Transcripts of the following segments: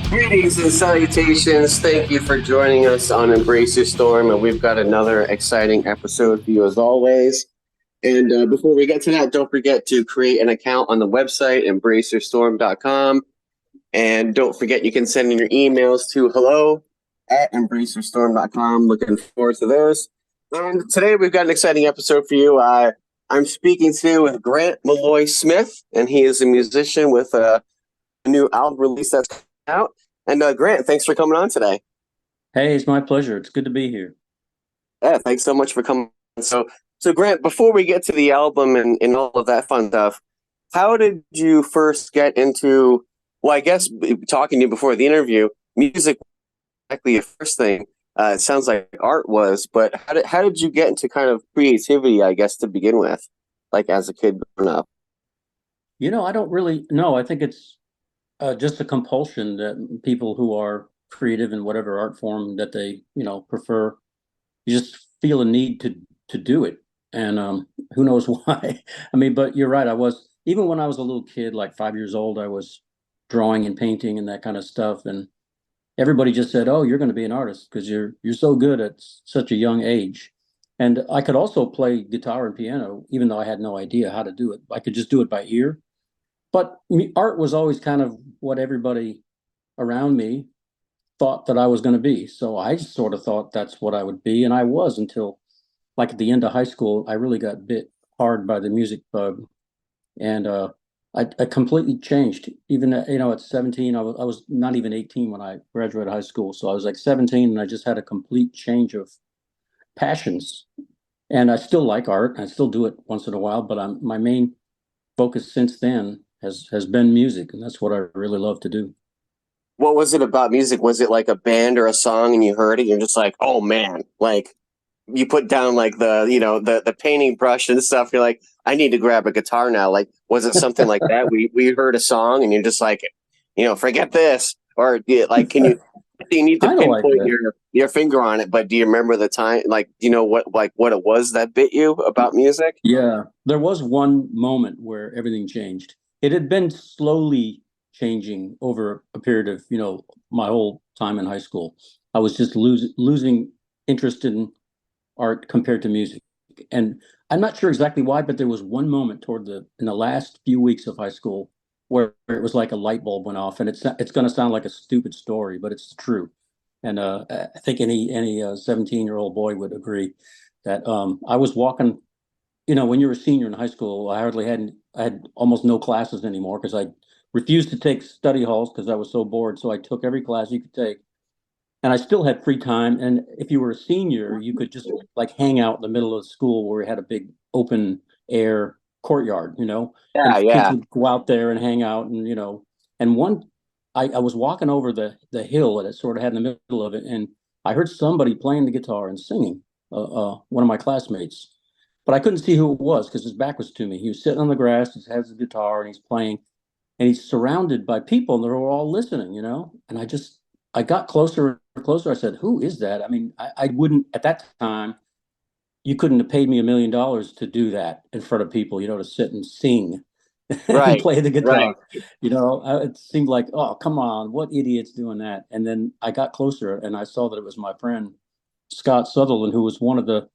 Greetings and salutations. Thank you for joining us on Embrace Your Storm, and we've got another exciting episode for you as always. And before we get to that, don't forget to create an account on the website, embraceyourstorm.com. And don't forget you can send in your emails to hello@embraceyourstorm.com. Looking forward to those. And today we've got an exciting episode for you. I'm speaking to with Grant Maloy-Smith, and he is a musician with a new album release that's coming out. And Grant, thanks for coming on today. Hey, it's my pleasure. It's good to be here. Yeah, thanks so much for coming. So Grant, before we get to the album and all of that fun stuff, how did you first get into? Well, I guess talking to you before the interview, music was exactly the first thing. It sounds like art was, but how did you get into kind of creativity? I guess to begin with, like as a kid growing up. I don't really know. I think it's just a compulsion that people who are creative in whatever art form that they, prefer, you just feel a need to do it. And who knows why? I mean, but you're right. Even when I was a little kid, like 5 years old, I was drawing and painting and that kind of stuff. And everybody just said, "Oh, you're going to be an artist because you're so good at such a young age." And I could also play guitar and piano, even though I had no idea how to do it. I could just do it by ear. But art was always kind of what everybody around me thought that I was going to be. So I just sort of thought that's what I would be, and I was until like at the end of high school, I really got bit hard by the music bug, and I completely changed. Even at 17, I was not even 18 when I graduated high school, so I was like 17, and I just had a complete change of passions. And I still like art. I still do it once in a while, but my main focus since then has been music, and that's what I really love to do. What was it about music? Was it like a band or a song, and you heard it, and you're just like, oh man, like you put down like the painting brush and stuff. You're like, I need to grab a guitar now. Like, was it something like that? We heard a song and you're just like, forget this, or yeah, like, can you? You need to Kind of like pinpoint that. your finger on it, but do you remember the time? Like, do you know what it was that bit you about music? Yeah, there was one moment where everything changed. It had been slowly changing over a period of, my whole time in high school. I was just losing interest in art compared to music. And I'm not sure exactly why, but there was one moment in the last few weeks of high school where it was like a light bulb went off. And it's going to sound like a stupid story, but it's true. And I think any 17-year-old boy would agree that I was walking. When you're a senior in high school, I had almost no classes anymore because I refused to take study halls because I was so bored. So I took every class you could take, and I still had free time. And if you were a senior, you could just like hang out in the middle of the school where we had a big open air courtyard, Yeah, and kids yeah. would go out there and hang out. And I was walking over the hill that it sort of had in the middle of it, and I heard somebody playing the guitar and singing, one of my classmates. But I couldn't see who it was because his back was to me. He was sitting on the grass, he has his guitar, and he's playing, and he's surrounded by people, and they're all listening. And I got closer and closer. I said, "Who is that?" I mean, I wouldn't at that time. You couldn't have paid me $1 million to do that in front of people, to sit and sing and Right, play the right. guitar. It seemed like, oh, come on, what idiot's doing that? And then I got closer and I saw that it was my friend Scott Sutherland, who was one of a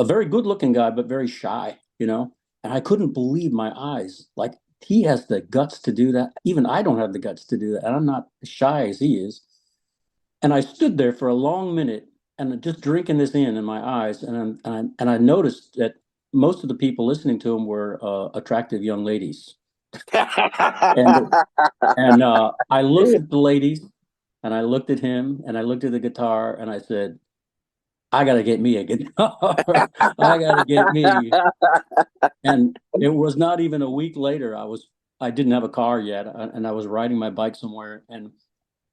very good looking guy, but very shy. And I couldn't believe my eyes. Like he has the guts to do that. Even I don't have the guts to do that. And I'm not as shy as he is. And I stood there for a long minute and just drinking this in my eyes. And I noticed that most of the people listening to him were attractive young ladies. And I looked at the ladies and I looked at him and I looked at the guitar and I said, I got to get me a guitar. I got to get me. And it was not even a week later. I didn't have a car yet, and I was riding my bike somewhere, and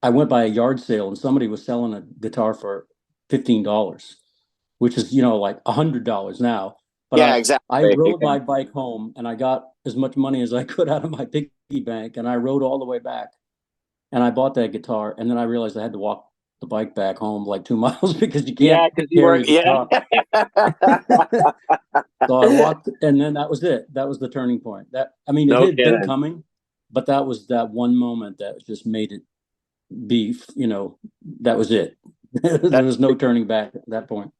I went by a yard sale, and somebody was selling a guitar for $15, which is like $100 now. But Yeah, I exactly. rode my bike home, and I got as much money as I could out of my piggy bank, and I rode all the way back, and I bought that guitar, and then I realized I had to walk the bike back home like 2 miles because you can't Yeah, because you carry were. a Yeah. guitar. So I walked, and then that was it. That was the turning point. It No had been kidding. coming, but that was that one moment that just made it be, that was it. There That's was no turning back at that point.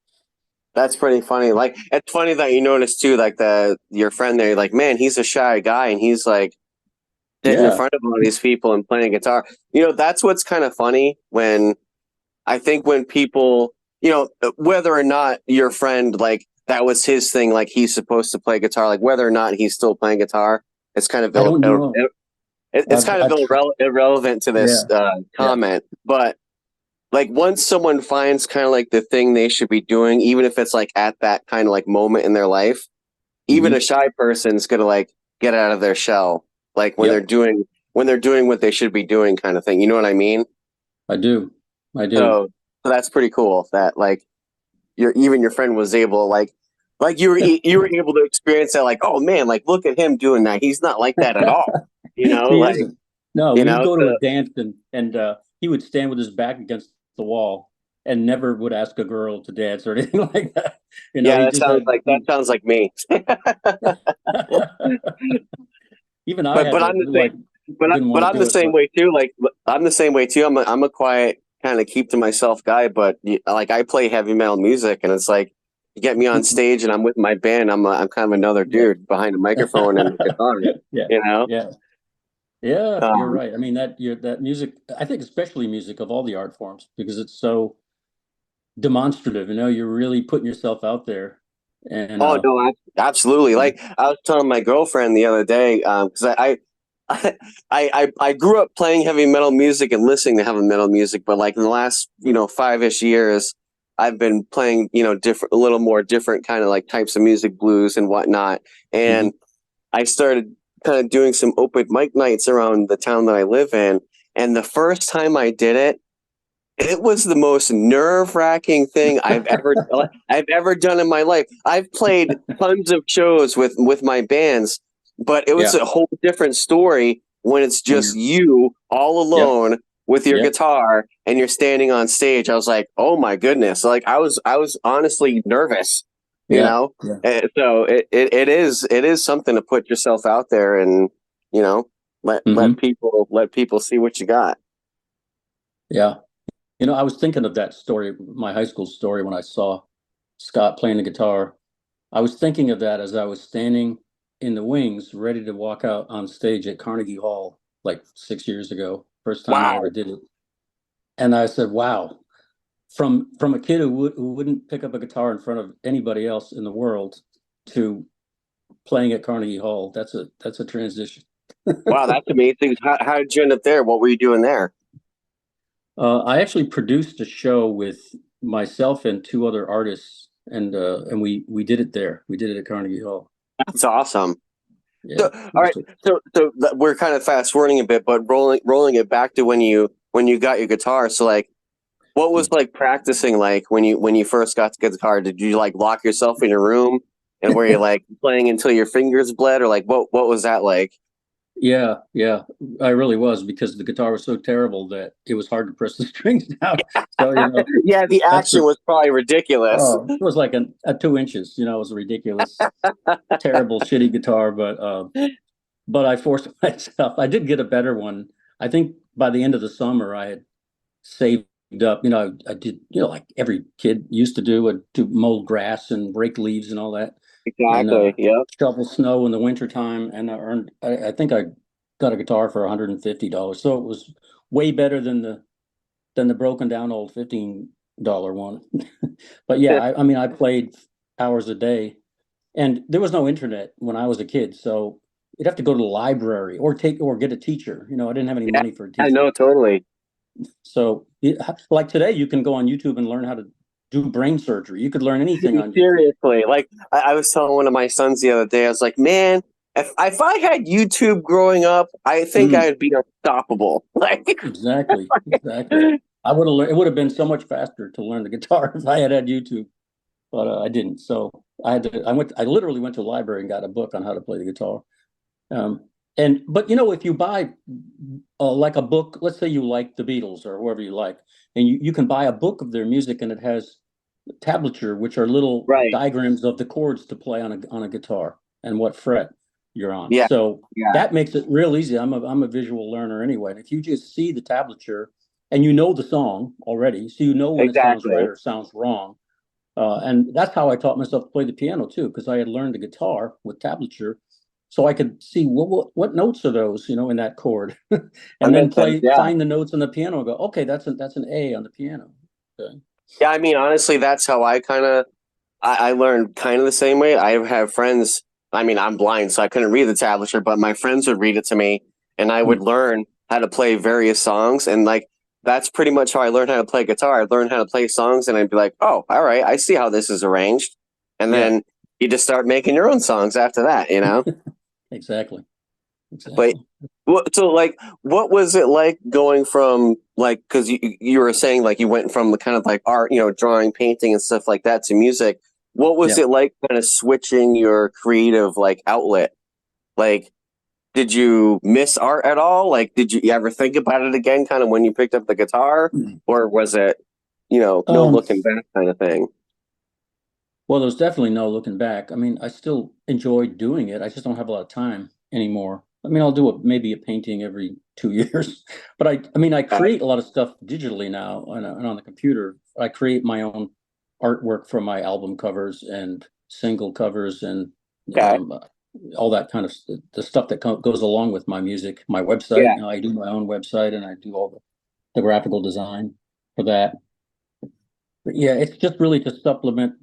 that's pretty funny. Like it's funny that you noticed too, like your friend there, like, man, he's a shy guy and he's like sitting in Yeah, front of all these people and playing guitar. That's what's kind of funny when I think when people, whether or not your friend, like, that was his thing, like, he's supposed to play guitar, like, whether or not he's still playing guitar, it's kind of, I don't know. it's kind of I've irrelevant to yeah, this yeah. comment. But, like, once someone finds kind of like the thing they should be doing, even if it's like at that kind of like moment in their life, even a Hmm. shy person's gonna like get out of their shell, like Yep, when they're doing what they should be doing, kind of thing. You know what I mean? I do. I do. So, so that's pretty cool that like your friend was able like you were able to experience that like, oh man, like look at him doing that, he's not like that at all, He like isn't. No, we'd go to a so, dance and he would stand with his back against the wall and never would ask a girl to dance or anything like that. yeah, He that just sounds had like that sounds like me. even I but had to I'm the same like didn't but want to I'm the do it, same but way too, like I'm the same way too. I'm a quiet kind of keep to myself guy, but like I play heavy metal music and it's like you get me on stage and I'm with my band, I'm kind of another yeah. dude behind a microphone and a guitar, Yeah. you know Yeah. Yeah, you're um, right. I mean that music, I think especially music of all the art forms, because it's so demonstrative, you're really putting yourself out there. And Oh no, absolutely. yeah. Like I was telling my girlfriend the other day, because I grew up playing heavy metal music and listening to heavy metal music, but like in the last 5-ish years, I've been playing different, a little more different kind of like types of music, blues and whatnot. Hmm. And I started kind of doing some open mic nights around the town that I live in. And the first time I did it, it was the most nerve-wracking thing I've ever done in my life. I've played tons of shows with my bands, but it was Yeah. a whole different story when it's When just you're you all Yep. alone with your Yep. guitar and you're standing on stage. I was like, "Oh my goodness." Like I was honestly nervous, you Yeah. know? Yeah. And so it is something to put yourself out there and, you know, let Hmm. people see what you got. Yeah. I was thinking of that story, my high school story, when I saw Scott playing the guitar. I was thinking of that as I was standing in the wings, ready to walk out on stage at Carnegie Hall like 6 years ago, first time I ever Wow. did it. And I said, wow, from a kid who wouldn't pick up a guitar in front of anybody else in the world to playing at Carnegie Hall, that's a transition. Wow, that's amazing. How did you end up there? What were you doing there? I actually produced a show with myself and two other artists, and we did it there. We did it at Carnegie Hall. That's awesome. So, Yeah. all right. We're kind of fast forwarding a bit, but rolling it back to when you got your guitar. So, like, what was like practicing like when you first got the guitar? Did you like lock yourself in your room and were you like playing until your fingers bled, or like what was that like? Yeah, yeah, I really was, because the guitar was so terrible that it was hard to press the strings down. So, Yeah, the that's action the was probably ridiculous. it was like a 2 inches, it was a ridiculous, terrible, shitty guitar, but I forced myself. I did get a better one. I think by the end of the summer, I had saved up. I did, like every kid used to do, would do mow grass and rake leaves and all that, and Exactly. Yep. shovel snow in the wintertime. And I earned, I think I got a guitar for $150. So it was way better than the broken down old $15 one. But yeah, I mean, I played hours a day, and there was no internet when I was a kid, so you'd have to go to the library or get a teacher. I didn't have any Yeah, money for a I teacher. know totally. So, like today, you can go on YouTube and learn how to do brain surgery. You could learn anything on YouTube. Seriously, like I was telling one of my sons the other day, I was like, man, if I had YouTube growing up, I think Mm, I'd be unstoppable. Like, exactly, exactly. I would have learned. It would have been so much faster to learn the guitar if I had YouTube, but I didn't. So I had to. I literally went to a library and got a book on how to play the guitar. Um, but if you buy like a book, let's say you like the Beatles or whoever you like, and you can buy a book of their music, and it has tablature, which are little right. diagrams of the chords to play on a guitar and what fret. you're on. Yeah. So Yeah. that makes it real easy. I'm a visual learner anyway. And if you just see the tablature and you know the song already, so you know when it sounds right Exactly. or sounds wrong. And that's how I taught myself to play the piano too, because I had learned the guitar with tablature, so I could see what notes are those, in that chord, That and then makes sense. Yeah. find the notes on the piano and go, okay, that's an A on the piano. Okay. Yeah. I mean, honestly, that's how I learned kind of the same way. I have friends. I mean, I'm blind, so I couldn't read the tablature, but my friends would read it to me, and I would Hmm. learn how to play various songs. And like, that's pretty much how I learned how to play guitar. I learned how to play songs, and I'd be like, "Oh, all right, I see how this is arranged." And Yeah, then you just start making your own songs after that, you know. exactly, But exactly. so like, what was it like going from like, because you were saying like you went from the kind of like art, drawing, painting, and stuff like that to music. What was Yeah. it like kind of switching your creative like outlet? Like, did you miss art at all? Like, did you ever think about it again, kind of when you picked up the guitar, or was it, no Um, looking back kind of thing? well, there's definitely no looking back. I mean, I still enjoy doing it. I just don't have a lot of time anymore. I mean, I'll do maybe a painting every 2 years, but I create a lot of stuff digitally now and on the computer. I create my own artwork for my album covers and single covers and Okay. um, all that kind of the stuff that goes along with my music. My website, Yeah. I do my own website and I do all the graphical design for that. But yeah, it's just really to supplement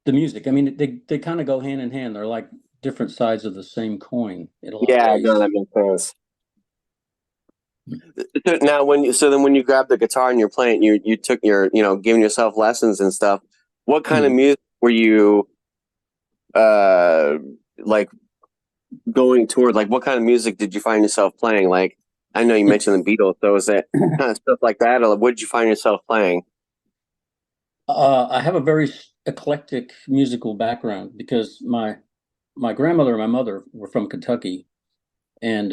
the music. I mean, they kind of go hand in hand. They're like different sides of the same coin in a lot of Yeah. No, ways. that makes sense. So now, when you grab the guitar and you're playing, you took your, giving yourself lessons and stuff. What kind of Mhm. music were you uh like going toward? Like, what kind of music did you find yourself playing? Like, I know you mentioned the Beatles, so is it kind of stuff like that, or what did you find yourself playing? I have a very eclectic musical background because my grandmother and my mother were from Kentucky, and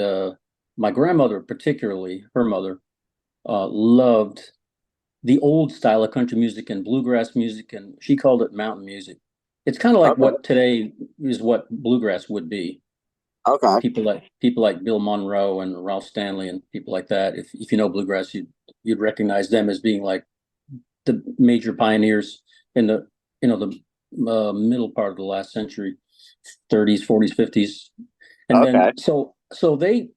my grandmother, particularly her mother, loved the old style of country music and bluegrass music, and she called it mountain music. It's kind of like Okay. what today is what bluegrass would be. Okay. People like Bill Monroe and Ralph Stanley and people like that. If you know bluegrass, you'd recognize them as being like the major pioneers in the middle part of the last century, 30s, 40s, 50s, and then Okay. so they,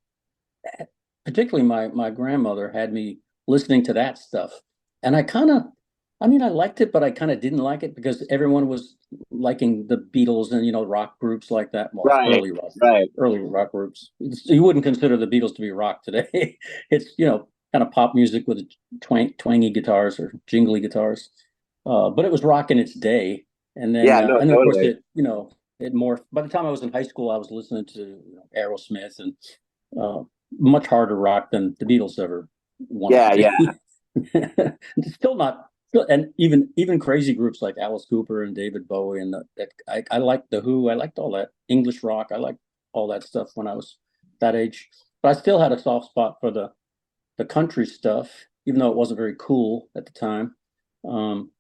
particularly my grandmother, had me listening to that stuff, and I liked it, but I kind of didn't like it because everyone was liking the Beatles and rock groups like that. Well, Right. Right. early rock groups. You wouldn't consider the Beatles to be rock today. It's kind of pop music with twangy guitars or jingly guitars. But it was rock in its day, Yeah. No. and then of course Totally. it morphed. By the time I was in high school, I was listening to Aerosmith and uh, much harder rock than the Beatles ever wanted to Yeah. Yeah. be. Still not, and even crazy groups like Alice Cooper and David Bowie and I liked the Who. I liked all that English rock. I liked all that stuff when I was that age. But I still had a soft spot for the country stuff, even though it wasn't very cool at the time. Um,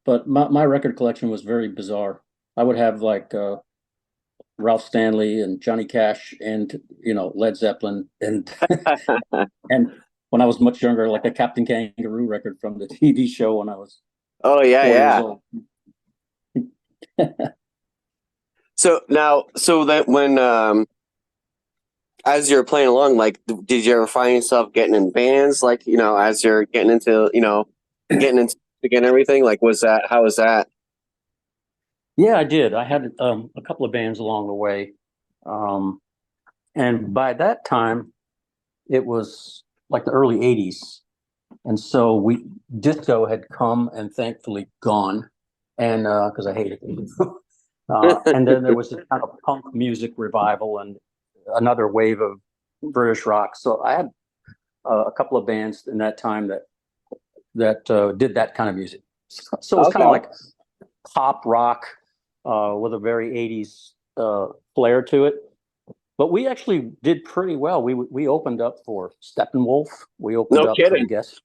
but my record collection was very bizarre. I would have like Ralph Stanley and Johnny Cash and Led Zeppelin and when I was much younger, like a Captain Kangaroo record from the TV show when I was Oh yeah. 4 years Yeah. old. So now, so that when as you're playing along, like, did you ever find yourself getting in bands, like, as you're getting into, getting into again everything? Like, how was that? Yeah, I did. I had a couple of bands along the way, um, and by that time, it was like the early '80s, and so we disco had come and thankfully gone, and because I hated it. And then there was this kind of punk music revival and another wave of British rock. So I had a couple of bands in that time that did that kind of music. So it was kind of Okay. like pop rock with a very '80s flair to it. But we actually did pretty well. We opened up for Steppenwolf. We opened No up for the kidding. Guess.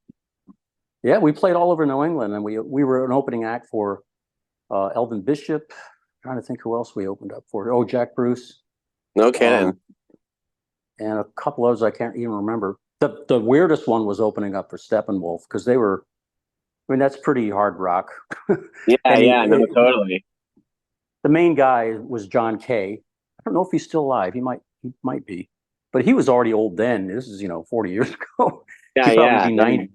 Yeah, we played all over New England, and we were an opening act for Elvin Bishop. I'm trying to think who else we opened up for. Oh, Jack Bruce. No kidding. And a couple others I can't even remember. The weirdest one was opening up for Steppenwolf because they were. I mean, that's pretty hard rock. Yeah, And yeah, no, totally. the main guy was John Kay. I don't know if he's still alive. He might be, but he was already old then. This is 40 years ago. Yeah, He'd probably yeah, be yeah. 90.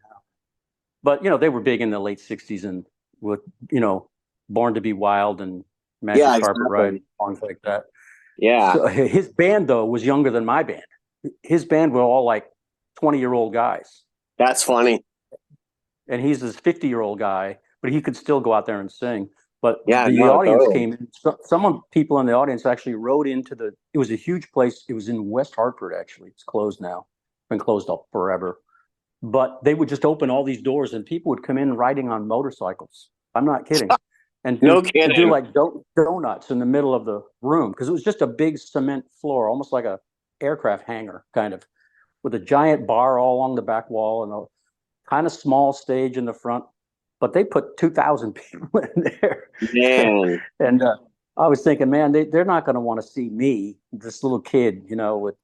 But they were big in the late '60s and with Born to Be Wild and Yeah, Magic Carpet Ride, exactly. songs like that. Yeah, So his band though was younger than my band. His band were all like 20-year-old guys, that's funny. and he's this 50-year-old guy, but he could still go out there and sing. But Yeah, the no, audience totally. came in. Some people in the audience actually rode into the. It was a huge place. It was in West Hartford. Actually, it's closed now. Been closed up forever. But they would just open all these doors, and people would come in riding on motorcycles. I'm not kidding, and No do kidding. like donuts in the middle of the room because it was just a big cement floor, almost like a aircraft hangar, kind of, with a giant bar all along the back wall and a kind of small stage in the front. But they put 2,000 people in there, Man, and I was thinking, man, they're not going to want to see me, this little kid, with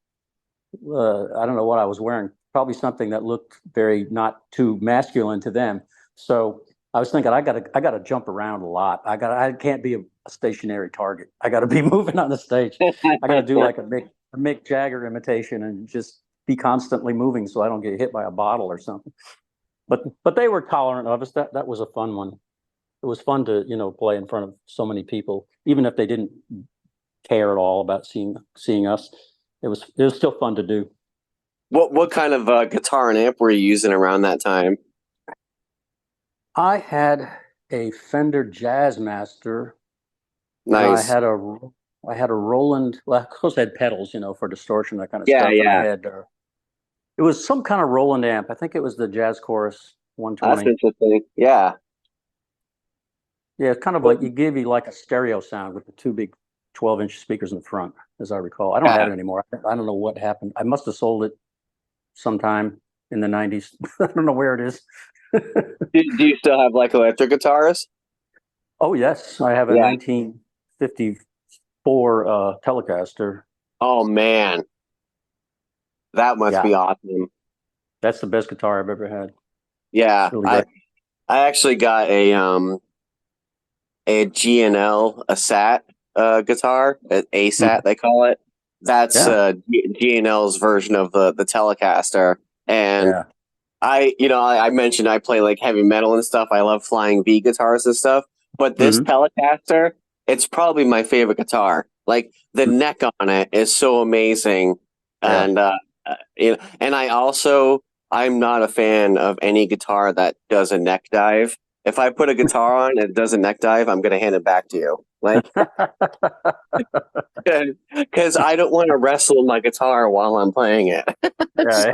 I don't know what I was wearing, probably something that looked very not too masculine to them. So I was thinking, I gotta jump around a lot. I can't be a stationary target. I got to be moving on the stage. I got to do like a Mick Jagger imitation and just be constantly moving so I don't get hit by a bottle or something. But they were tolerant of us. That was a fun one. It was fun to play in front of so many people, even if they didn't care at all about seeing us. It was still fun to do. what kind of guitar and amp were you using around that time? I had a Fender Jazzmaster, and I Nice. had a Roland. Well, of course, I had pedals, for distortion, that kind of Yeah, stuff. And I yeah. had it was some kind of Roland amp. I think it was the Jazz Chorus That's 120. interesting. Yeah. Yeah, it's kind of like you give you like a stereo sound with the two big 12-inch speakers in the front, as I recall. I don't have Yeah. it anymore. I don't know what happened. I must have sold it sometime in the '90s. I don't know where it is. Do you still have like electric guitars? Oh yes, I have a Yeah. 1954 Telecaster. Oh man, that must Yeah, be awesome. that's the best guitar I've ever had. It's Yeah, really I great. I actually got a G&L a SAT guitar, a Mhm. SAT they call it. That's Yeah, G&L's version of the Telecaster. And yeah. I mentioned I play like heavy metal and stuff. I love flying V guitars and stuff. But this Hmm. Telecaster, it's probably my favorite guitar. Like the neck on it is so amazing, Yeah. and and I'm not a fan of any guitar that does a neck dive. If I put a guitar on and it does a neck dive, I'm gonna hand it back to you. Like, because I don't want to wrestle my guitar while I'm playing it. Yeah.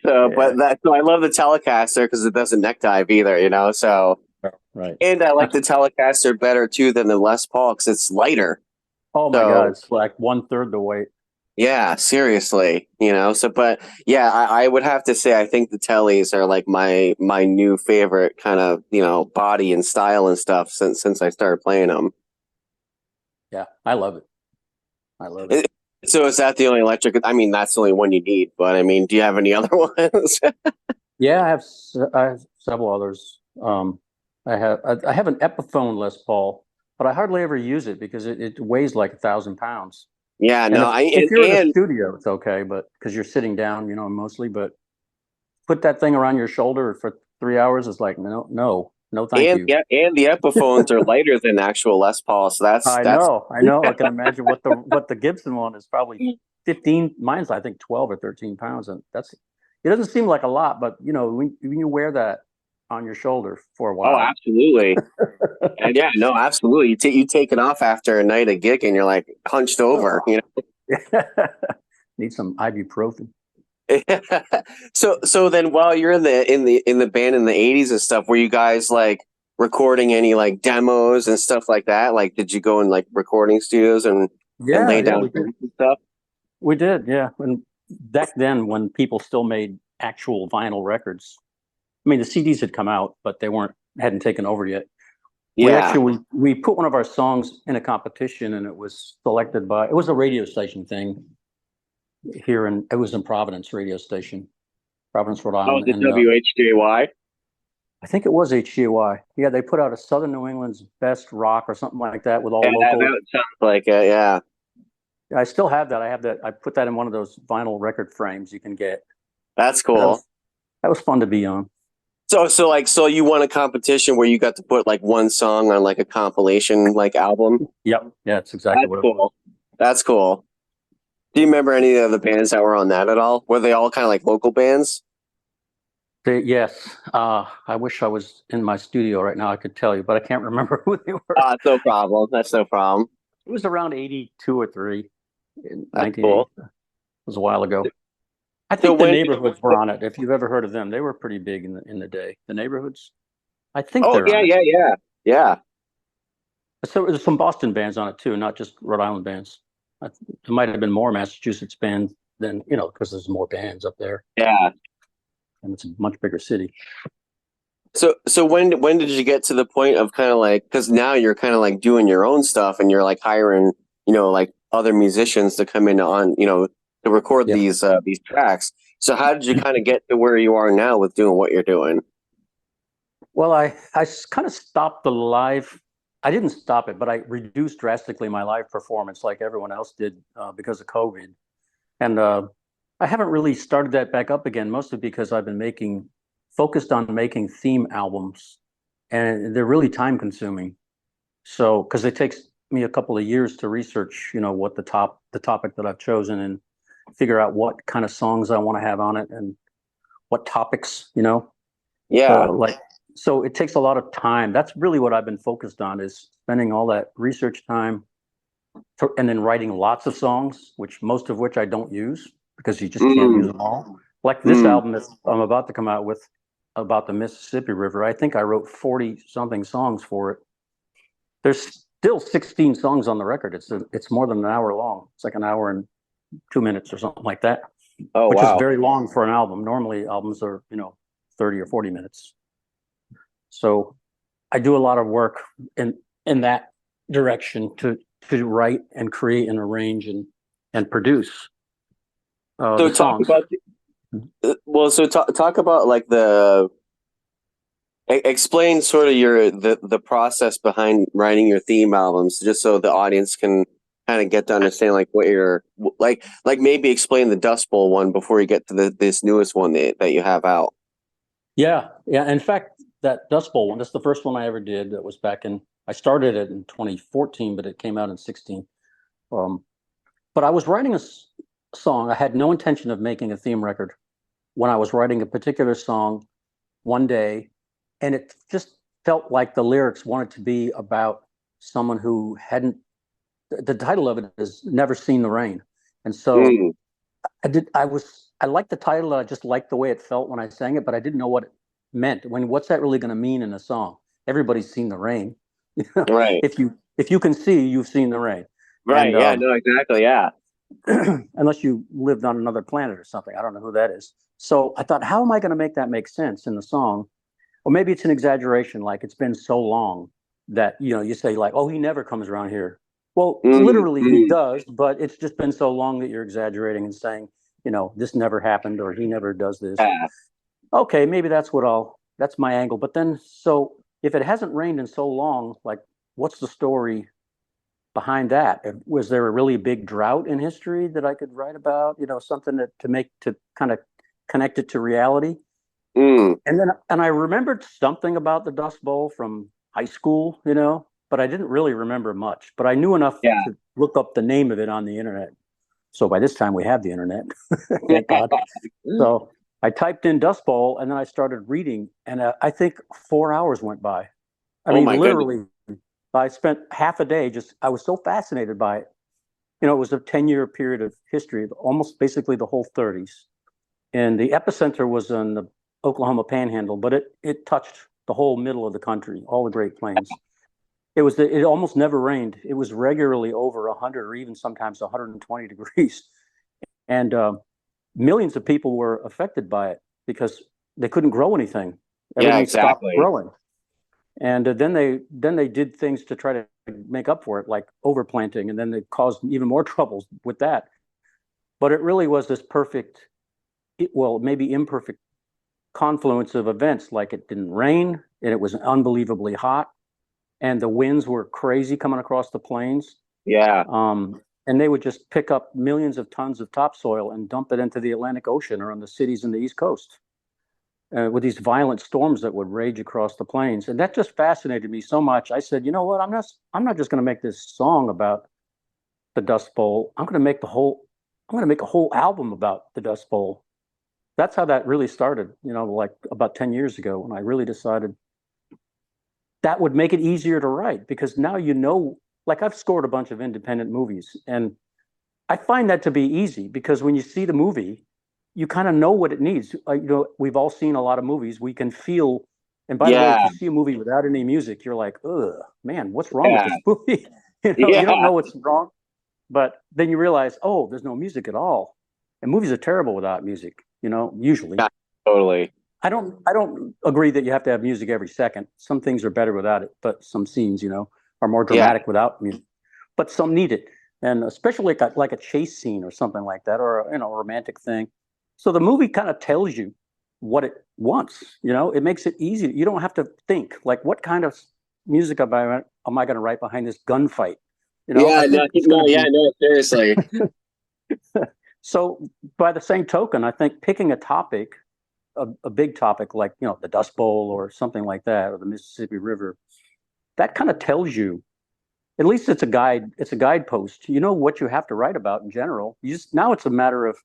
But Yeah. so I love the Telecaster because it doesn't neck dive either, So, Right. and I like the Telecaster better too than the Les Paul because it's lighter. Oh my God, So it's like one-third the weight. yeah, seriously, So, but yeah, I would have to say I think the Tellys are like my new favorite kind of body and style and stuff since I started playing them. Yeah, I love it. I love it. It- so is that the only electric? I mean, that's the only one you need. But I mean, do you have any other ones? Yeah, I have several others. I have an Epiphone Les Paul, but I hardly ever use it because it weighs like 1,000 pounds. Yeah, And no, if you're in the studio, it's okay, but because you're sitting down, mostly. But put that thing around your shoulder for 3 hours is like no, no, no, thank and you. yeah, and the Epiphones are lighter than actual Les Paul, so I that's know, I know. I can imagine what the Gibson one is probably 15. Mine's I think 12 or 13 pounds, and it doesn't seem like a lot, but when you wear that on your shoulder for a oh, while. absolutely. And yeah, no, absolutely. You take it off after a night of gig and you're like hunched over, Oh. Need some ibuprofen. So then while you're in the band in the 80s and stuff, were you guys like recording any like demos and stuff like that? Like did you go in like recording studios and Yeah, lay yeah, down we did. drums and stuff? We did, yeah. And back then, when people still made actual vinyl records, I mean, the CDs had come out, but they hadn't taken over yet. We Yeah. actually we put one of our songs in a competition, and it was selected by, it was a radio station thing here, and it was in Providence radio station, Providence, Rhode Oh, Island, the and WHJY. I think it was HGY. Yeah, they put out a Southern New England's best rock or something like that with Yeah, all that local. sounds like it. Yeah, I still have that. I have that. I put that in one of those vinyl record frames you can get. that's That cool. was that was fun to be on. So you won a competition where you got to put like one song on like a compilation like album. Yep. Yeah, that's exactly That's what it was. cool. That's cool. Do you remember any of the bands that were on that at all? Were they all kind of like local bands? Yes. I wish I was in my studio right now. I could tell you, but I can't remember who they were. It's no problem. That's no problem. It was around 82 or 3 in That's 1980. cool. It was a while ago. I So think the when? neighborhoods were on it. If you've ever heard of them, they were pretty big in the day. The neighborhoods. I think Oh they're yeah, on it. yeah, yeah, yeah. So there's some Boston bands on it too, not just Rhode Island bands. There might have been more Massachusetts bands than, because there's more bands up there, Yeah. and it's a much bigger city. So when did you get to the point of kind of like, because now you're kind of like doing your own stuff and you're like hiring like other musicians to come in on to record Yeah. these tracks. So how did you kind of get to where you are now with doing what you're doing? Well, I kind of stopped the live. I didn't stop it, but I reduced drastically my live performance like everyone else did because of COVID. And I haven't really started that back up again, mostly because I've been focused on making theme albums, and they're really time consuming. So, because it takes me a couple of years to research, what the topic that I've chosen, and figure out what kind of songs I want to have on it and what topics, Yeah, like, so it takes a lot of time. That's really what I've been focused on, is spending all that research time and then writing lots of songs, most of which I don't use because you just can't use mm, them all. Like this mm, album that I'm about to come out with about the Mississippi River, I think I wrote 40 something songs for it. There's still 16 songs on the record. It's more than an hour long. It's like an hour and 2 minutes or something like that, oh which is wow. very long for an album. Normally albums are 30 or 40 minutes. So I do a lot of work in that direction to write and create and arrange and produce So the talk songs. about talk about like explain sort of the process behind writing your theme albums, just so the audience can kind of get to understand like what you're like maybe explain the Dust Bowl one before you get to this newest one that you have out. Yeah, yeah. In fact, that Dust Bowl one, that's the first one I ever did. That was I started it in 2014, but it came out in 16. But I was writing a song. I had no intention of making a theme record when I was writing a particular song one day, and it just felt like the lyrics wanted to be about someone who hadn't. The title of it is "Never Seen the Rain," and so Mm, I liked the title. I just liked the way it felt when I sang it, but I didn't know what it meant. What's that really going to mean in a song? Everybody's seen the rain. right, If you can see, you've seen the rain, right, and yeah, no, exactly, yeah, unless you lived on another planet or something, I don't know who that is. So I thought, how am I going to make that make sense in the song? Or maybe it's an exaggeration, like it's been so long that you say like, oh, he never comes around here. Well, mm, literally he mm, does, but it's just been so long that you're exaggerating and saying, this never happened or he never does this. yeah, Okay, maybe that's my angle. But then, so if it hasn't rained in so long, like, what's the story behind that? Was there a really big drought in history that I could write about? Something to kind of connect it to reality. mm, And I remembered something about the Dust Bowl from high school, but I didn't really remember much. But I knew enough yeah. to look up the name of it on the internet. So by this time we have the internet, thank God. So I typed in Dust Bowl and then I started reading, and I think 4 hours went by. I Oh mean, my goodness, literally, I spent half a day I was so fascinated by it. It was a 10-year period of history, almost basically the whole 30s. And the epicenter was in the Oklahoma Panhandle, but it touched the whole middle of the country, all the Great Plains. It almost never rained. It was regularly over 100 or even sometimes 120 degrees, and millions of people were affected by it because they couldn't grow anything. yeah, Everything stopped exactly. growing. And then they did things to try to make up for it, like overplanting, and then they caused even more troubles with that. But it really was this perfect, well, maybe imperfect confluence of events. Like it didn't rain, and it was unbelievably hot, and the winds were crazy coming across the plains. Yeah. And they would just pick up millions of tons of topsoil and dump it into the Atlantic Ocean or on the cities in the East Coast, with these violent storms that would rage across the plains. And that just fascinated me so much. I said, you know what? I'm not just going to make this song about the Dust Bowl. I'm going to make a whole album about the Dust Bowl. That's how that really started, like about 10 years ago, when I really decided that would make it easier to write, because now, like I've scored a bunch of independent movies, and I find that to be easy because when you see the movie, you kind of know what it needs. We've all seen a lot of movies. We can feel, and by the way, Yeah. if you see a movie without any music, you're like, ugh, man, what's wrong with Yeah. this movie? You don't Yeah. know what's wrong, but then you realize, oh, there's no music at all. And movies are terrible without music, usually. Yeah. Totally. I don't agree that you have to have music every second. Some things are better without it, but some scenes, are more Yeah. dramatic without music. But some need it, and especially like a chase scene or something like that, or a romantic thing. So the movie kind of tells you what it wants. It makes it easy. You don't have to think like, what kind of music am I going to write behind this gunfight? I Yeah. No, think it's going no, to yeah, be no, seriously. so. By the same token, I think picking a topic, a big topic like the Dust Bowl or something like that, or the Mississippi River, that kind of tells you, at least it's a guide. It's a guidepost. You know what you have to write about in general. Now it's a matter of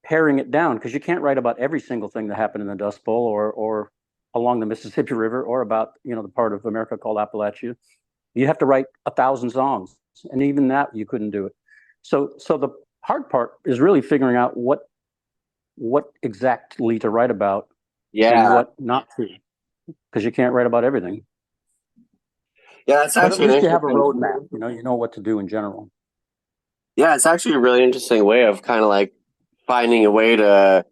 paring it down, because you can't write about every single thing that happened in the Dust Bowl or along the Mississippi River, or about the part of America called Appalachia. You have to write 1,000 songs, and even that you couldn't do it. So the hard part is really figuring out what exactly to write about and Yeah. what not to, because you can't write about everything. Yeah. It's But at actually an least you have a interesting. roadmap. You know what to do in general. Yeah, it's actually a really interesting way of kind of like finding a way to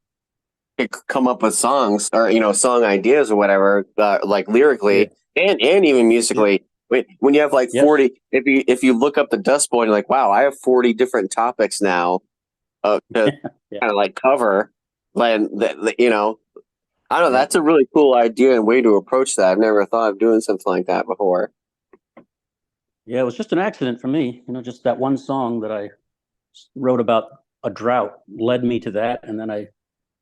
come up with songs or song ideas or whatever, like Yeah. lyrically and even Yeah. musically. When you have like Yes. 40, if you look up the Dust Bowl, and you're like, wow, I have 40 different topics now to Yeah. kind of like cover. Then I don't know. Yeah. That's a really cool idea and way to approach that. I've never thought of doing something like that before. Yeah. It was just an accident for me. Just that one song that I wrote about a drought led me to that, and then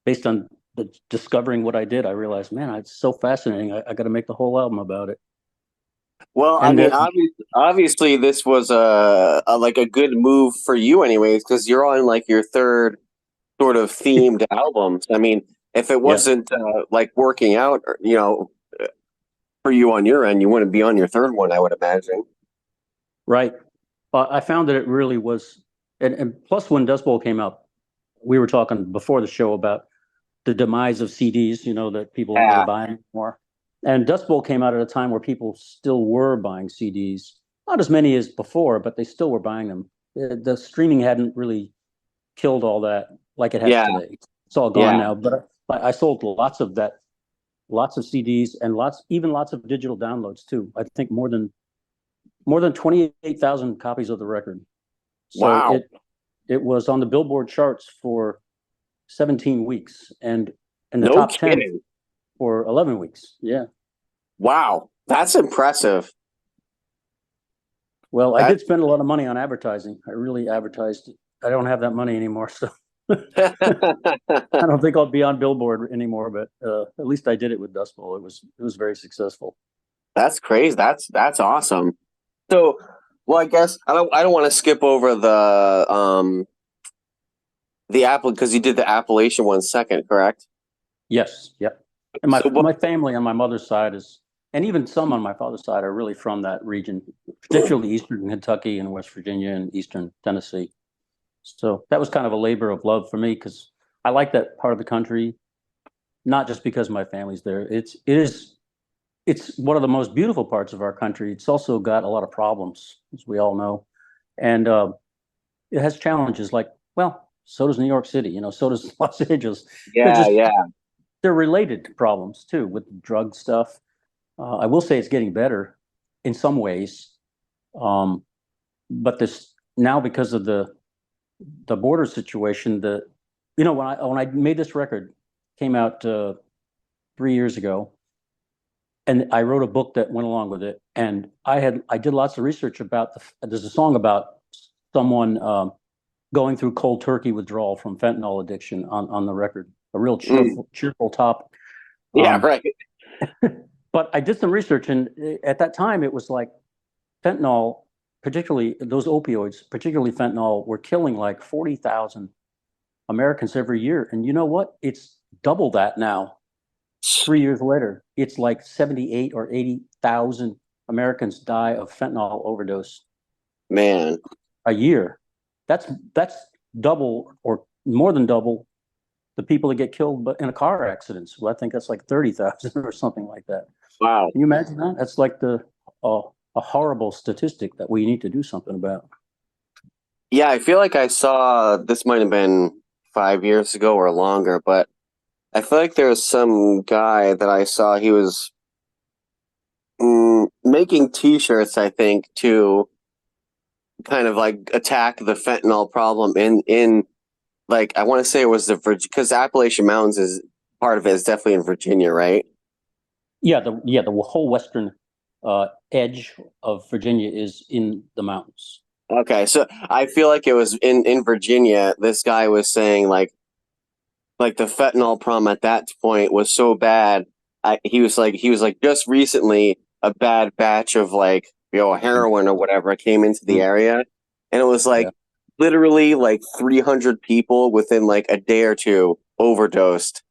based on discovering what I did, I realized, man, it's so fascinating. I got to make the whole album about it. Well, I And mean, obviously, this was like a good move for you, anyways, because you're on like your third sort of themed albums. I mean, if it yeah, wasn't like working out, for you on your end, you wouldn't be on your third one, I would imagine. right. I found that it really was, and plus when Dust Bowl came out, we were talking before the show about the demise of CDs, that people don't really Yeah, buy anymore. And Dust Bowl came out at a time where people still were buying CDs, not as many as before, but they still were buying them. The streaming hadn't really killed all that like it has yeah, today. It's all gone yeah. now. But I sold lots of that, lots of CDs, and lots of digital downloads too. I think more than 28,000 copies of the record. So Wow, it was on the Billboard charts for 17 weeks, and in the no top 10 kidding. for 11 weeks. Yeah. Wow, that's impressive. Well, I That did spend a lot of money on advertising. I really advertised. I don't have that money anymore, so I don't think I'll be on Billboard anymore. But at least I did it with Dust Bowl. It was very successful. that's crazy. That's awesome. So, well, I guess I don't want to skip over the Apple, because you did the Appalachian one second, correct? Yes. Yep. And my So what? my family on my mother's side and even some on my father's side are really from that region, particularly Eastern Kentucky and West Virginia and Eastern Tennessee. So that was kind of a labor of love for me, because I like that part of the country, not just because my family's there. It's one of the most beautiful parts of our country. It's also got a lot of problems, as we all know, and it has challenges. Like, well, so does New York City. So does Los Angeles. They're Yeah, just yeah, they're related to problems too, with the drug stuff. I will say it's getting better in some ways. Um, but this now because of the border situation, when I made this record, came out 3 years ago, and I wrote a book that went along with it. And I did lots of research about there's a song about someone going through cold turkey withdrawal from fentanyl addiction on the record. A real Mm. cheerful top. Yeah, Um, right. but I did some research, and at that time, it was like fentanyl, particularly those opioids, particularly fentanyl, were killing like 40,000 Americans every year. And you know what? It's double that now. 3 years later, it's like 78 or 80,000 Americans die of fentanyl overdose Man. a year. That's double or more than double the people that get killed in a car accident. So I think that's like 30,000 or something like that. Wow. Can you imagine that? That's like a horrible statistic that we need to do something about. Yeah, I feel like I saw this might have been 5 years ago or longer, but I feel like there was some guy that I saw. He was making T-shirts, I think, to kind of like attack the fentanyl problem in like I want to say it was the because Appalachian Mountains is part of it is definitely in Virginia, right? The whole western edge of Virginia is in the mountains. Okay, so I feel like it was in Virginia. This guy was saying like the fentanyl problem at that point was so bad. He was like just recently a bad batch of like heroin or whatever came into the Mm. area, and it was Yeah, like literally like 300 people within like a day or two overdosed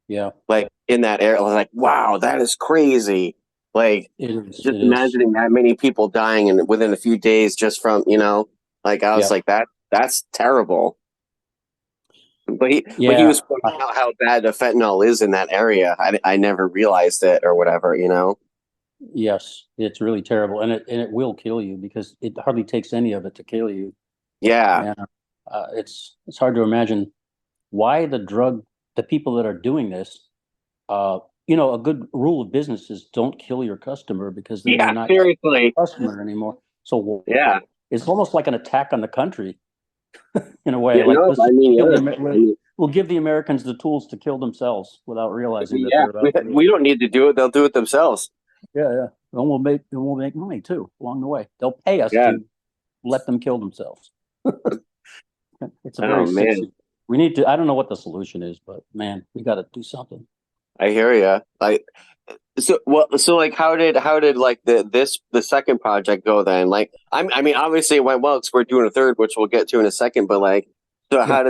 yeah, like in that area. I was like, wow, that is crazy. Like it is. just It is. imagining that many people dying and within a few days just from like I was Yeah, like that's terrible. But he yeah. was pointing out how bad the fentanyl is in that area. I never realized it or whatever. Yes, it's really terrible, and it will kill you because it hardly takes any of it to kill you. Yeah, And it's hard to imagine why the people that are doing this. Uh, a good rule of business is don't kill your customer because then they're yeah, not your seriously, customer anymore. So yeah, it's almost like an attack on the country in a way. yeah. Like No, let's I just mean, kill yeah, I mean, we'll give the Americans the tools to kill themselves without realizing that yeah. they're We about to do we it. don't need to do it; they'll do it themselves. Yeah, yeah. And we'll make money too along the way. They'll pay us Yeah. to let them kill themselves. It's a Oh very sick. man, We need to. I don't know what the solution is, but man, we got to do something. I hear you. So like how did like the second project go then? Like I mean obviously it went well because we're doing a third, which we'll get to in a second. But like, so Yeah. how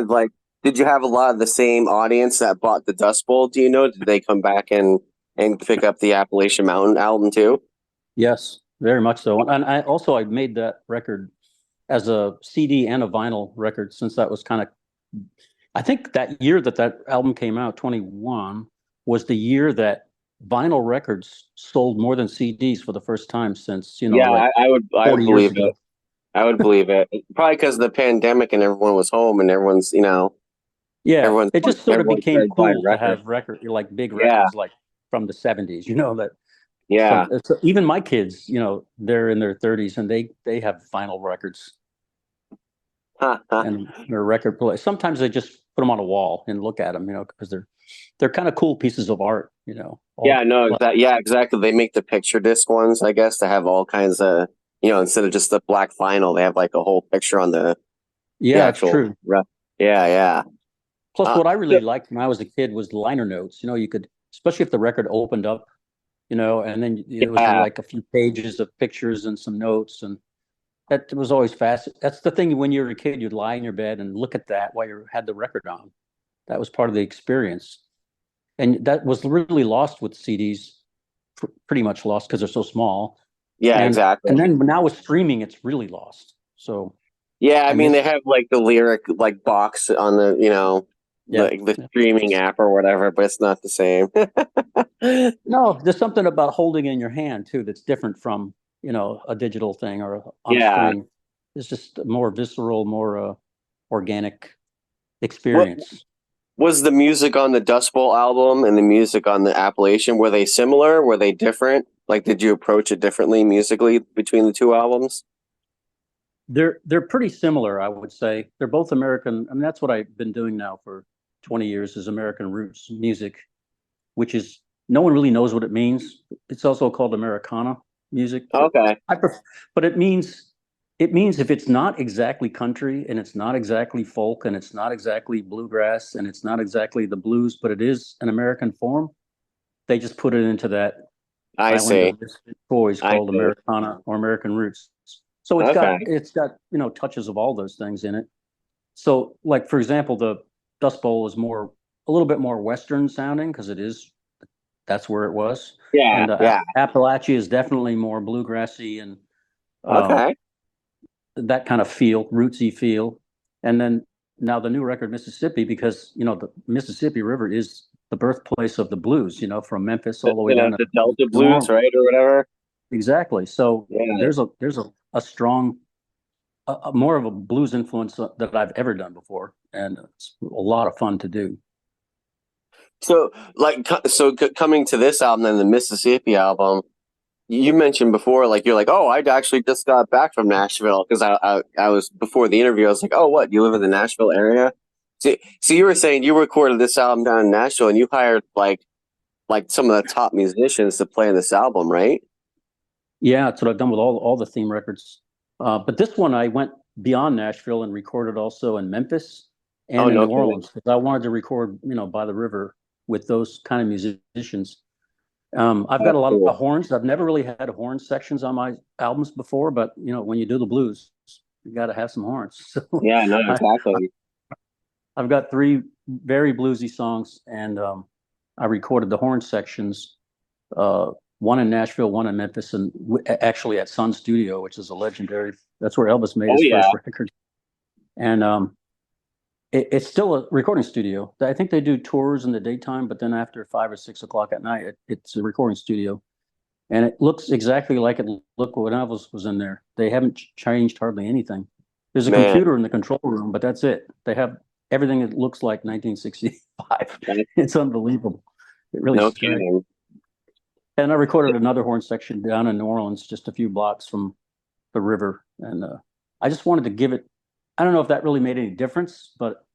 did you have a lot of the same audience that bought the Dust Bowl? Do you know? Did they come back and pick up the Appalachian Mountain album too? Yes, very much so. And I made that record as a CD and a vinyl record since that was kind of. I think that year that album came out, 21, was the year that vinyl records sold more than CDs for the first time since Yeah, like I would 40 years believe it. ago. I would believe it. Probably because of the pandemic and everyone was home and Yeah, everyone's it just sort of everyone became started buying cool to records. have like big Yeah, records like from the 70s, that yeah. so even my kids, they're in their 30s and they have vinyl records and their record play. Sometimes they just put them on a wall and look at them, because they're kind of cool pieces of art. Yeah, All no, but yeah, exactly. They make the picture disc ones, I guess, to have all kinds of, instead of just the black vinyl, they have like a whole picture on the yeah, it's actual true. rep. Yeah, yeah. Plus, Uh, what I so- really liked when I was a kid was liner notes. You could, especially if the record opened up, and then it was yeah, like a few pages of pictures and some notes, and that was always fast. That's the thing when you were a kid, you'd lie in your bed and look at that while you had the record on. That was part of the experience. And that was really lost with CDs, pretty much lost because they're so small. yeah, And exactly. then now with streaming, it's really lost. So Yeah, I I mean, they miss, have like the lyric like box on yeah. the streaming app or whatever, but it's not the same. No, there's something about holding it in your hand too that's different from, a digital thing or on a Yeah. screen. It's just more visceral, more organic What experience. was the music on the Dust Bowl album and the music on the Appalachian? Were they similar? Were they different? Like, did you approach it differently musically between the two albums? They're pretty similar, I would say. They're both American. I mean, that's what I've been doing now for 20 years is American roots music, which is no one really knows what it means. It's also called Americana music, but Okay. but it means if it's not exactly country and it's not exactly folk and it's not exactly bluegrass and it's not exactly the blues, but it is an American form, they just put it into that I island see. of misfit toys I called see. Americana or American roots. So it's got Okay. it's got touches of all those things in it. So like for example, the Dust Bowl is more a little bit more Western sounding because it is that's where it was, Yeah. and Yeah. Appalachia is definitely more bluegrassy and um, Okay. that kind of feel, rootsy feel. And then now the new record, Mississippi, because the Mississippi River is the birthplace of the blues. From Memphis all the way down to The Delta New Blues, Orleans. right, or whatever. Exactly. So Yeah. there's a strong, more of a blues influence that I've ever done before, and it's a lot of fun to do. So, coming to this album, then the Mississippi album, you mentioned before, like you're like, oh, I actually just got back from Nashville because I was before the interview. I was like, oh, what? You live in the Nashville area? So you were saying you recorded this album down in Nashville, and you hired like some of the top musicians to play in this album, right? Yeah, that's what I've done with all the theme records. But this one, I went beyond Nashville and recorded also in Memphis Oh, and in no New kidding. Orleans because I wanted to record, by the river with those kind of musicians. I've got That's a lot cool. of horns. I've never really had horn sections on my albums before, but when you do the blues, you got to have some horns. So Yeah, no, I, exactly. I've got three very bluesy songs, and I recorded the horn sections. One in Nashville, one in Memphis, and actually at Sun Studio, which is a legendary. That's where Elvis made Oh his yeah. first record, and it's still a recording studio. I think they do tours in the daytime, but then after 5 or 6 o'clock at night, it's a recording studio, and it looks exactly like it looked when Elvis was in there. They haven't changed hardly anything. There's a Man, computer in the control room, but that's it. They have everything that looks like 1965. that's It's unbelievable. It really no strange. kidding. And I recorded another horn section down in New Orleans, just a few blocks from the river. And I just wanted to give it, I don't know if that really made any difference, but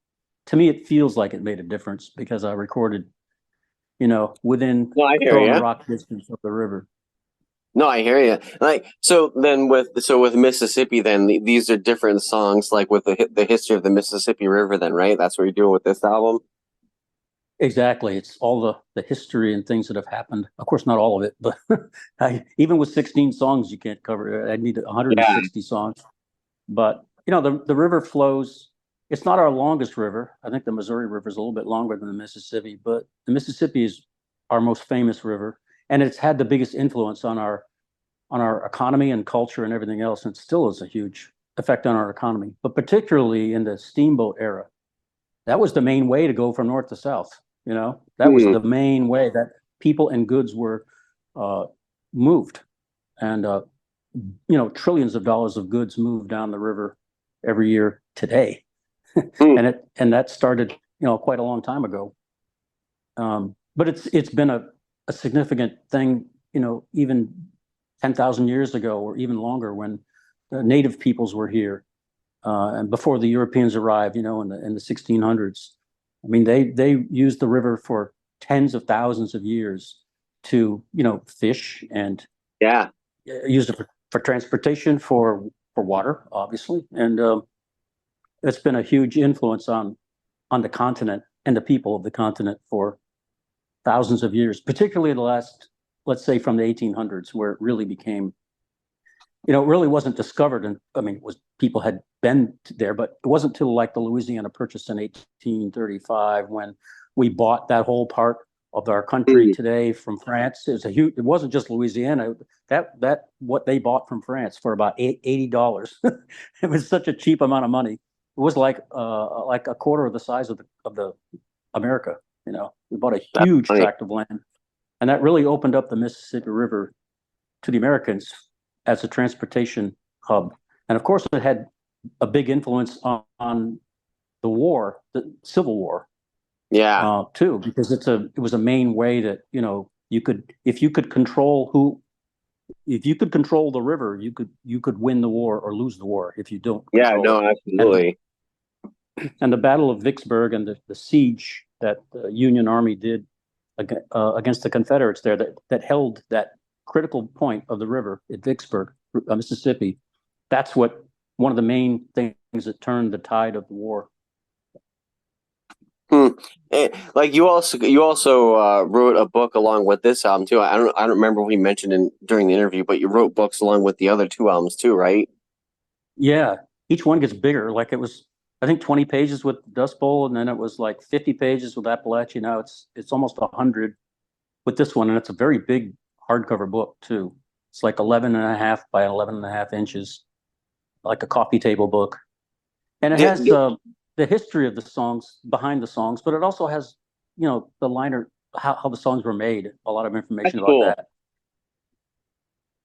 to me, it feels like it made a difference because I recorded, within No, I hear throwing a you. rock distance of the river. No, I hear you. Like so, then with Mississippi, then these are different songs. Like with the history of the Mississippi River, then right? That's what you're doing with this album. Exactly. It's all the history and things that have happened. Of course, not all of it, but even with 16 songs, you can't cover it. I need Yeah. 160 songs. But the river flows. It's not our longest river. I think the Missouri River is a little bit longer than the Mississippi, but the Mississippi is our most famous river, and it's had the biggest influence on our economy and culture and everything else. And it still is a huge effect on our economy, but particularly in the steamboat era. That was the main way to go from north to south. That was Hmm. the main way that people and goods were uh, moved, and trillions of dollars of goods move down the river every year today, Hmm. and that started quite a long time ago. But it's been a significant thing, even 10,000 years ago or even longer when the native peoples were here and before the Europeans arrived, in the 1600s. I mean, they used the river for tens of thousands of years to fish and Yeah. used it for transportation, for water, obviously, and it's been a huge influence on the continent and the people of the continent for thousands of years, particularly the last, let's say, from the 1800s, where it really became, it really wasn't discovered, and I mean, it was people had been there, but it wasn't till like the Louisiana Purchase in 1835 when we bought that whole part of our country Hmm. today from France. It was a huge. It wasn't just Louisiana. That what they bought from France for about $80. It was such a cheap amount of money. It was like a quarter of the size of the America. We bought a That's huge funny. tract of land, and that really opened up the Mississippi River to the Americans as a transportation hub. And of course, it had a big influence on the war, the Civil War, Yeah. too, because it was a main way that you could, if you could control who if you could control the river, you could win the war or lose the war if you don't Yeah, control no, it. absolutely. And the Battle of Vicksburg and the siege that the Union Army did against the Confederates there that held that critical point of the river at Vicksburg, Mississippi. That's what one of the main things that turned the tide of the war. Like you also wrote a book along with this album too. I don't remember if we mentioned during the interview, but you wrote books along with the other two albums too, right? Yeah, each one gets bigger. Like it was, I think 20 pages with Dust Bowl, and then it was like 50 pages with Appalachia. Now it's almost 100 with this one, and it's a very big hardcover book too. It's like 11 and a half by 11 and a half inches, like a coffee table book. And it Did, has did- the history of the songs behind the songs, but it also has, the liner, how the songs were made, a lot of that's information about cool. that.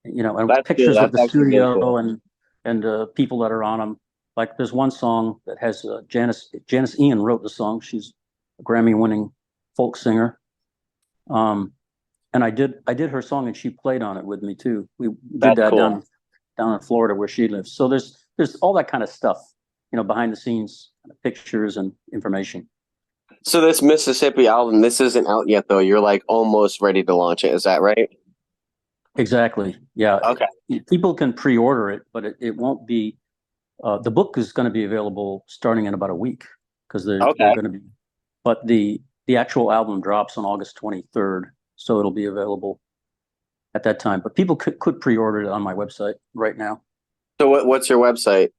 And That's cool. pictures of That's the actually really studio cool. and people that are on them. Like there's one song that has Janice Ian wrote the song. She's a Grammy-winning folk singer. And I did her song and she played on it with me too. We did That's that cool. down in Florida where she lives. So there's all that kind of stuff, behind the scenes, pictures and information. So this Mississippi album, this isn't out yet though. You're like almost ready to launch it. Is that right? Exactly. Yeah. Okay. People can pre-order it, but it won't be. The book is going to be available starting in about a week because they're Okay. going to be. But the actual album drops on August 23rd, so it'll be available at that time. But people could pre-order it on my website right now. So what's your website?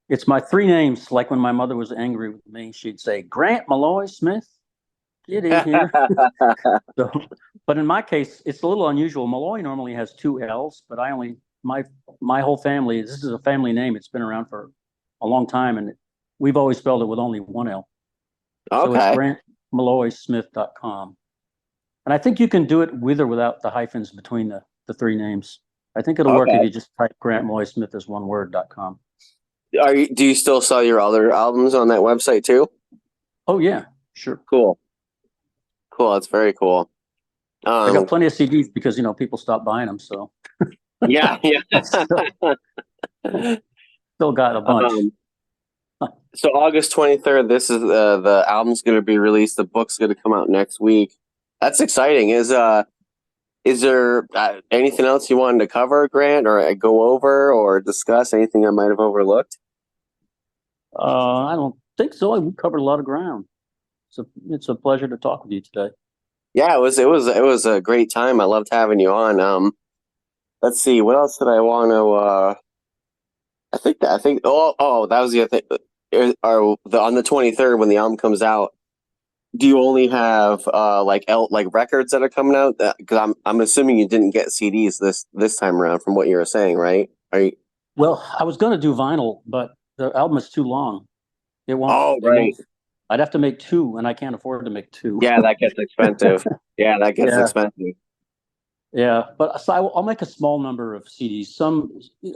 It's my three names. Like when my mother was angry with me, she'd say, "Grant Maloy-Smith, get in here." So, but in my case, it's a little unusual. Malloy normally has two L's, but my whole family. This is a family name. It's been around for a long time, and we've always spelled it with only one L. So it's Okay. grantmaloy-smith.com. And I think you can do it with or without the hyphens between the three names. I think it'll work if Okay. you just type Grant Malloy-Smith as one word.com. Do you still sell your other albums on that website too? Oh yeah, sure. Cool. Cool. That's very cool. I got Um, plenty of CDs because people stop buying them, so yeah, yeah. I still got a bunch. Um, so August 23rd, this is the album's going to be released. The book's going to come out next week. That's exciting. Is there anything else you wanted to cover, Grant, or go over or discuss? Anything I might have overlooked? I don't think so. We covered a lot of ground. So it's a pleasure to talk with you today. Yeah, it was a great time. I loved having you on. Let's see, what else did I want to I think that was the other thing. On the 23rd when the album comes out, do you only have like records that are coming out? Because I'm assuming you didn't get CDs this time around from what you were saying, right? Are you? Well, I was going to do vinyl, but the album is too long. It won't. Oh, It right. won't. I'd have to make two, and I can't afford to make two. Yeah, that gets expensive. Yeah, that gets Yeah, expensive. yeah. But so I'll make a small number of CDs.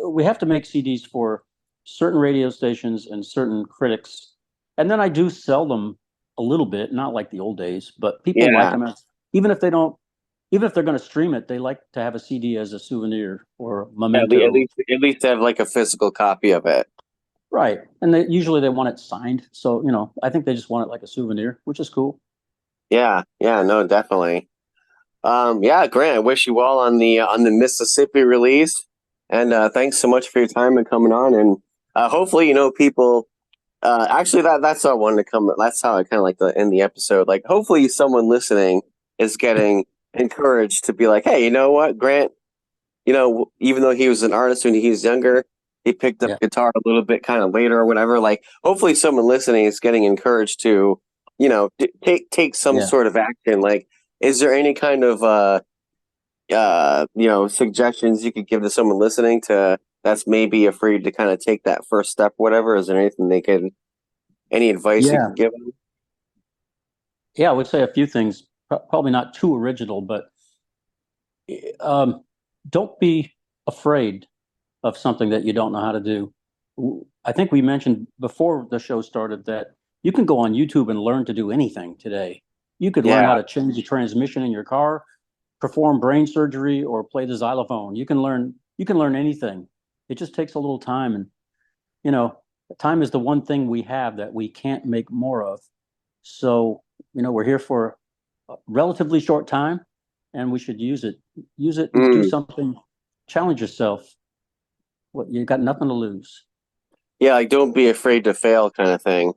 We have to make CDs for certain radio stations and certain critics, and then I do sell them a little bit, not like the old days, but people like Yeah, them. Even if they don't, even if they're going to stream it, they like to have a CD as a souvenir or a memento. at least have like a physical copy of it. Right. And usually they want it signed. So, I think they just want it like a souvenir, which is cool. Yeah, yeah, no, definitely. Yeah, Grant, I wish you well on the Mississippi release, and thanks so much for your time and coming on. And hopefully, people. Actually, that's how I wanted to come. That's how I kind of like to end the episode. Like, hopefully, someone listening is getting encouraged to be like, hey, you know what, Grant? Even though he was an artist when he was younger, he picked up Yeah. guitar a little bit kind of later or whatever. Like, hopefully, someone listening is getting encouraged to, take some Yeah. sort of action. Like, is there any kind of suggestions you could give to someone listening to that's maybe afraid to kind of take that first step, whatever? Is there any advice you Yeah. could give them? Yeah. I would say a few things, probably not too original, but um, don't be afraid of something that you don't know how to do. I think we mentioned before the show started that you can go on YouTube and learn to do anything today. You could learn Yeah, how to change the transmission in your car. perform brain surgery or play the xylophone. You can learn anything. It just takes a little time. And, you know, time is the one thing we have that we can't make more of. So, you know, we're here for a relatively short time, and we should use it. Use it and do something. Challenge yourself. What, you got nothing to lose. Yeah, like don't be afraid to fail kind of thing.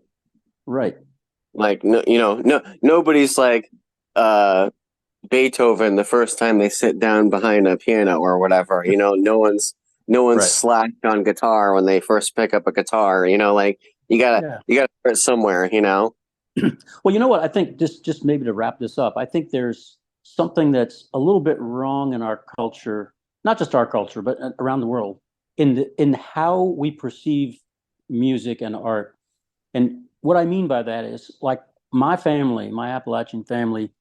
Right. Like nobody's like Beethoven the first time they sit down behind a piano or whatever. You know, no one's Right. slacked on guitar when they first pick up a guitar. You know, like you gotta start somewhere. You know. Well, you know what? I think just maybe to wrap this up, I think there's something that's a little bit wrong in our culture, not just our culture, but around the world, in how we perceive music and art. And what I mean by that is, like, my family, my Appalachian family,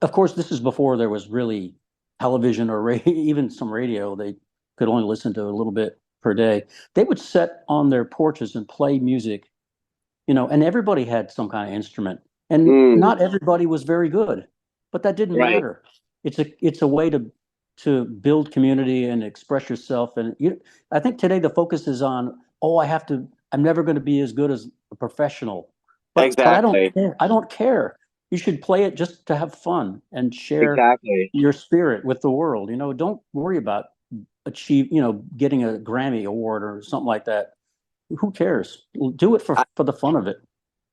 of course, this is before there was really television or even some radio. They could only listen to a little bit per day. They would sit on their porches and play music, you know, and everybody had some kind of instrument, and not everybody was very good, but that didn't Right. matter. It's a way to build community and express yourself. And I think today the focus is on, I'm never going to be as good as a professional, but I don't Exactly. care. I don't care. You should play it just to have fun and share Exactly. your spirit with the world. You know, don't worry about getting a Grammy award or something like that. Who cares? Do it for the fun of it.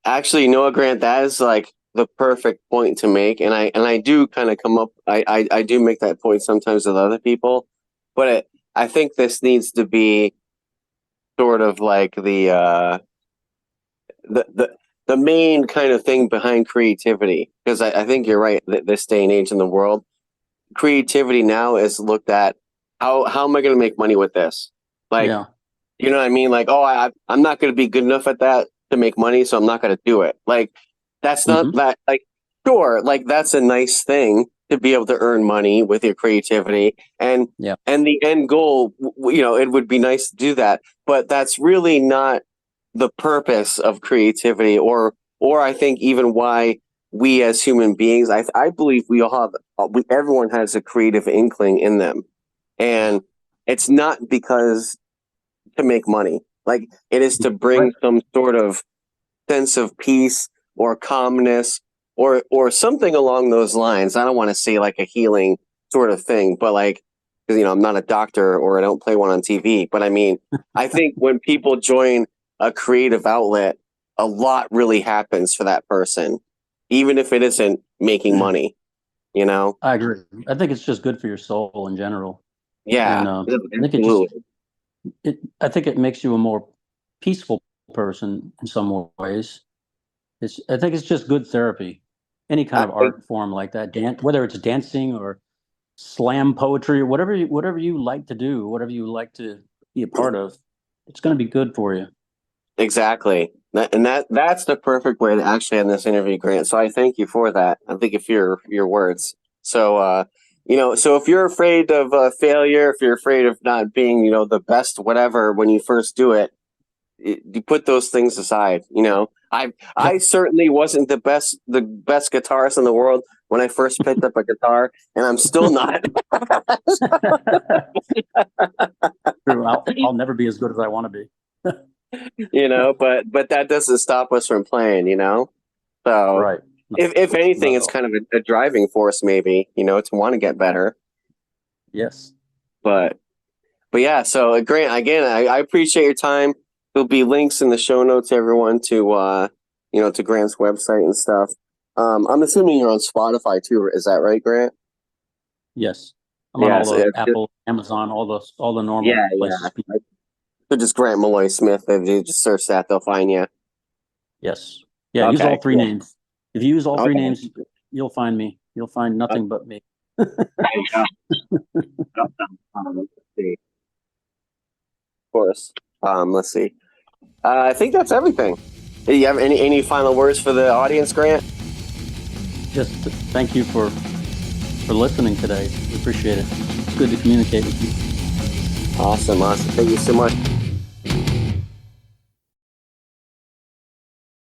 Actually, Noah Grant, that is like the perfect point to make, and I do kind of come up. I do make that point sometimes with other people, but I think this needs to be sort of like the main kind of thing behind creativity, because I think you're right that this day and age in the world, creativity now is looked at, how am I going to make money with this? Like, Yeah. you know what I mean? Like, oh, I'm not going to be good enough at that to make money, so I'm not going to do it. Like, that's not that, like, sure, like, that's a nice thing to be able to earn money with your creativity. And the end goal, you know, it would be nice to do that, but that's really not the purpose of creativity, or I think even why we as human beings, I believe we all have, everyone has a creative inkling in them. And it's not because to make money. Like, it is to bring some sort of sense of peace or calmness or something along those lines. I don't want to say like a healing sort of thing, but like, because, you know, I'm not a doctor or I don't play one on TV, but I mean, I think when people join a creative outlet, a lot really happens for that person, even if it isn't making money, you know? I agree. I think it's just good for your soul in general. Yeah, And I think absolutely. I think it makes you a more peaceful person in some ways. I think it's just good therapy. Any kind of art form like that, whether it's dancing or slam poetry or whatever you like to do, whatever you like to be a part of, it's going to be good for you. Exactly. That's the perfect way to actually end this interview, Grant. So I thank you for that. I think if your words. So you know, so if you're afraid of failure, if you're afraid of not being, you know, the best whatever when you first do it, you put those things aside. You know, I certainly wasn't the best guitarist in the world when I first picked up a guitar, and I'm still not. True. I'll never be as good as I want to be. You know, but that doesn't stop us from playing, you know. So Right. if anything, Not at it's all. kind of a driving force, maybe, you know, to want to get better. Yes. But yeah, so Grant, again, I appreciate your time. There'll be links in the show notes, everyone, to you know, to Grant's website and stuff. I'm assuming you're on Spotify too, is that right, Grant? Yes. I'm on Yeah, all so the Apple, Amazon, all the normal yeah. places. So just Grant Maloy-Smith. If you just search that, they'll find you. Yes. Yeah. Use all Okay, three cool. names. If you use all three Okay. names, you'll find me. You'll find nothing but me. Let's see. Of course. Let's see. I think that's everything. Do you have any final words for the audience, Grant? Just thank you for listening today. We appreciate it. It's good to communicate with you. Awesome. Thank you so much.